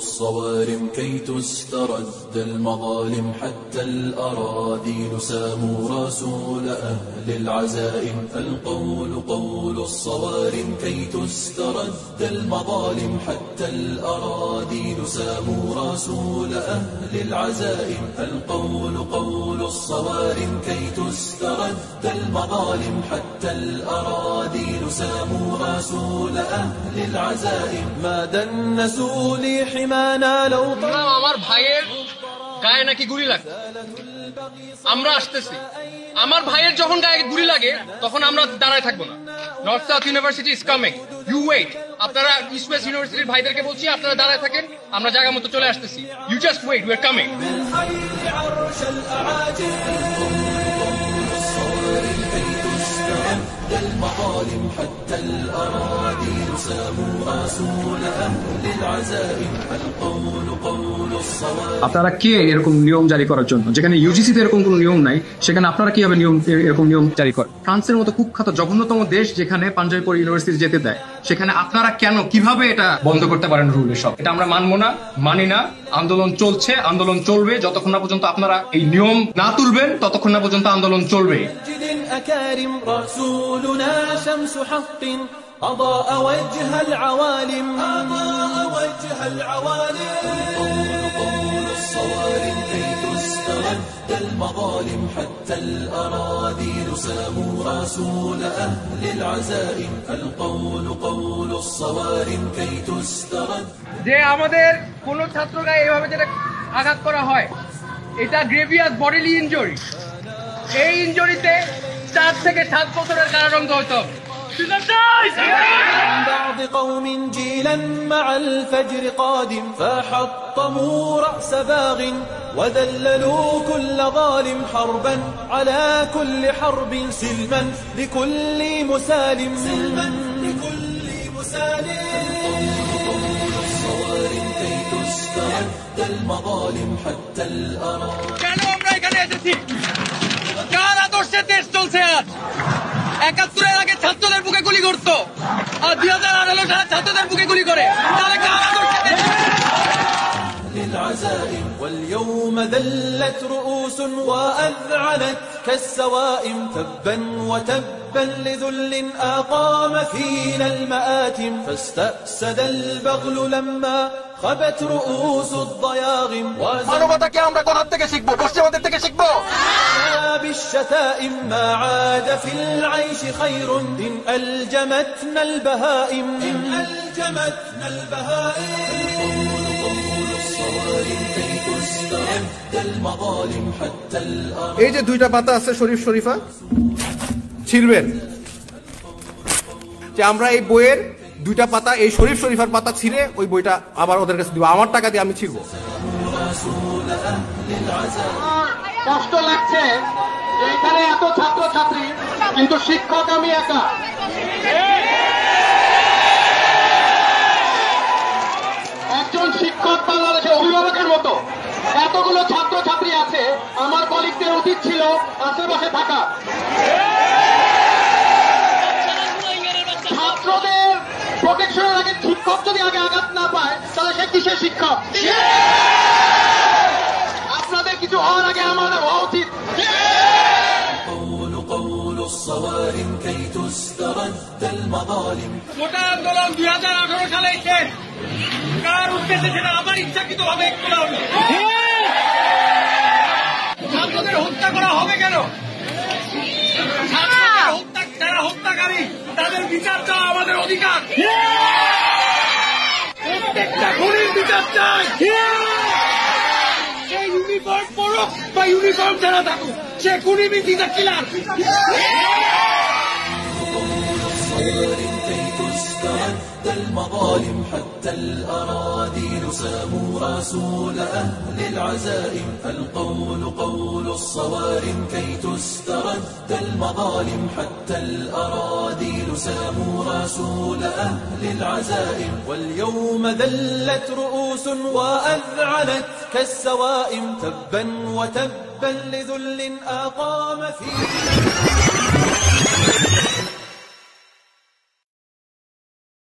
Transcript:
الصوارم كي تسترد المظالم حتى الأراذيل ساموا رسول أهل العزائم القول قول الصوارم كي تسترد المظالم حتى الأراذيل ساموا رسول أهل العزائم القول قول الصوارم كي تسترد المظالم حتى الأراذيل ساموا رسول أهل العزائم ما دنسوا لحمانا لو আমার ভাইয়ের গায়ে নাকি গুলি লাগে আমরা আসতেছি আমার ভাইয়ের যখন গায়ে গুলি লাগে তখন আমরা দাঁড়ায় থাকবো না north south university is coming you wait আপনারা ইস্ট ওয়েস্ট ইউনিভার্সিটির ভাইদেরকে বলছি আপনারা দাঁড়ায় থাকেন আমরা জায়গা মতো চলে আসতেছি you just wait we are coming المظالم حتى الأراذيل ساموا رسول أهل العزائم القول قول الصوارم আপনারা কে এরকম নিয়ম জারি করার জন্য যেখানে ইউজিসিতে এরকম কোনো নিয়ম নাই সেখানে আপনারা কিভাবে এরকম নিয়ম জারি করেন ফ্রান্সের মতো কুখ্যাত জঘন্যতম দেশ যেখানে পাঞ্জাবিপুর ইউনিভার্সিটি যেতে দেয় সেখানে আপনারা কেন কিভাবে এটা বন্ধ করতে পারেন রুলে সব এটা আমরা মানবো না মানি না আন্দোলন চলছে আন্দোলন চলবে যতক্ষণ না পর্যন্ত আপনারা এই নিয়ম না তুলবেন ততক্ষণ না পর্যন্ত আন্দোলন চলবে أكارم رسولنا شمس حق أضاء وجه العوالم قول الصوارم كي تسترد المظالم حتى الأراذيل ساموا رسول أهل العزائم القول قول الصوارم كي تسترد যে আমাদের কোন ছাত্র গায়ে এভাবে যেটা আঘাত করা হয় এটা গ্রেভিয়াস বডিলি ইনজুরি এই ইনজুরিতে 4 থেকে 7 বছরের কারাদণ্ড হতে হবে بعض قوم جيلا مع الفجر قادم فحطموا رأس باغ وذللوا كل ظالم حربا على كل حرب سلما لكل مسالم الصوارم كي تسترد المظالم حتى الأراضي কেন আমরা এখানে এসেছি কার আদর্শে দেশ চলছে আজ 71-এর আগে ছাত্রদের বুকে গুলি করতো আর 2018 সালে ছাত্রদের বুকে গুলি করে তাহলে কার আদর্শে للعزائم واليوم ذلت رؤوس وأذعنت كالسوائم تبا وتبا لذل أقام فينا المآتم فاستأسد البغل لما خبت رؤوس الضياغم মানবতাকে আমরা কোথা থেকে শিখবো পশ্চিমাদের থেকে শিখবো بالشتائم ما عاد في العيش خير إن ألجمتنا البهائم كي تسترد المظالم حتى الأرض এই যে দুইটা পাতা আছে শরীফ শরীফা ছিড়বেন যে আমরা এই বইয়ের দুইটা পাতা এই শরীফ শরীফার পাতা ছিঁড়ে ওই বইটা আবার ওদের কাছে দিব আমার টাকা দিয়ে আমি ছিড়বো কষ্ট লাগছে এখানে এত ছাত্র ছাত্রী কিন্তু শিক্ষক আমি একা একজন শিক্ষক বাংলাদেশের অভিভাবকের মতো এতগুলো ছাত্র ছাত্রী আছে আমার কলিগদের উচিত ছিল আশেপাশে থাকা ছাত্রদের প্রোটেকশনের আগে শিক্ষক যদি আগে আঘাত না পায় তাহলে সে কিসের শিক্ষক আপনাদের কিছু হওয়ার আগে আমাদের হওয়া উচিত قول الصوارم كي تسترد المظالم গোটা আন্দোলন 2018 সালে শেষ কার উদ্দেশ্যে সেটা আমার ইচ্ছাকৃতভাবে করা হবে ছাত্রদের হত্যা করা হবে কেন যারা হত্যাকারী তাদের বিচার চাওয়া আমাদের অধিকার প্রত্যেকটা খুনির বিচার চাই সে ইউনিফর্ম পরুক বা ইউনিফর্ম ছাড়া থাকুক সে খুনি মিথিকা কিলার كي تسترد المظالم حتى الأراذيل ساموا رسول أهل العزائم القول قول الصوارم كي تسترد المظالم حتى الأراذيل ساموا رسول أهل العزائم واليوم ذلت رؤوس وأذعنت كالسوائم تبا وتبا لذل أقام فيه